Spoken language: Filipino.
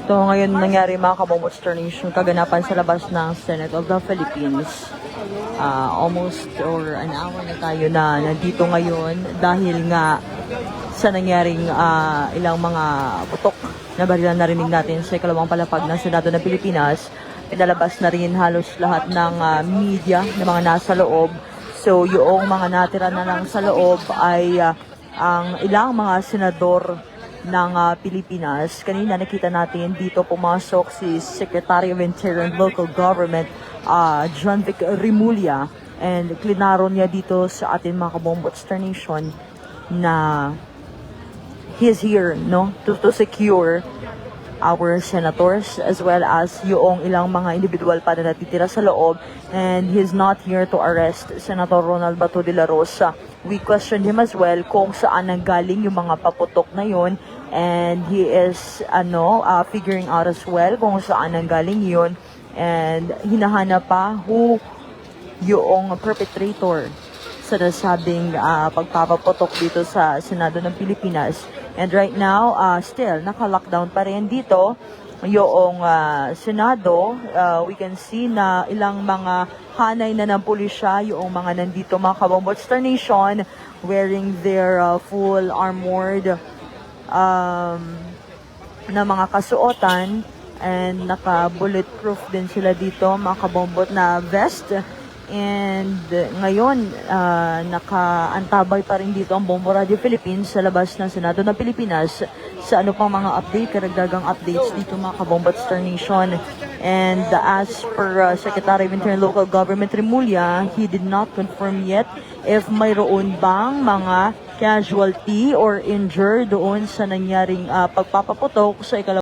Ito ngayon nangyari mga kabomotsternings, yung kaganapan sa labas ng Senate of the Philippines. Almost or an hour na tayo na nandito ngayon dahil nga sa nangyaring ilang mga putok na baril na narinig natin sa ikalawang palapag ng Senado ng Pilipinas. Pinalabas na rin halos lahat ng media na mga nasa loob. So yung mga natira na lang sa loob ay ang ilang mga senador ng Pilipinas. Kanina nakita natin dito pumasok si Secretary of Interior and Local Government John Vic Rimulya, and klinaro niya dito sa atin mga kabomotsternation na he is here to secure our senators as well as yung ilang mga individual pa na natitira sa loob, and he's not here to arrest Senator Ronald Bato de la Rosa. We questioned him as well kung saan nanggaling yung mga paputok na yun, and he is figuring out as well kung saan nanggaling yun, and hinahanap pa who yung perpetrator sa nasabing pagpapaputok dito sa Senado ng Pilipinas. And right now, still, naka-lockdown pa rin dito yung Senado. We can see na ilang mga hanay na ng pulisya, yung mga nandito mga kabomotsternation, wearing their full armored na mga kasuotan, and naka-bulletproof din sila dito, mga kabombot na vest. And ngayon, naka-antabay pa rin dito ang Bombo Radio Philippines sa labas ng Senado ng Pilipinas sa ano pang mga update, karagdagang updates dito mga kabomotsternation. And as per Secretary of Interior and Local Government Rimulya, he did not confirm yet if mayroon bang mga casualty or injured doon sa nangyaring pagpapaputok sa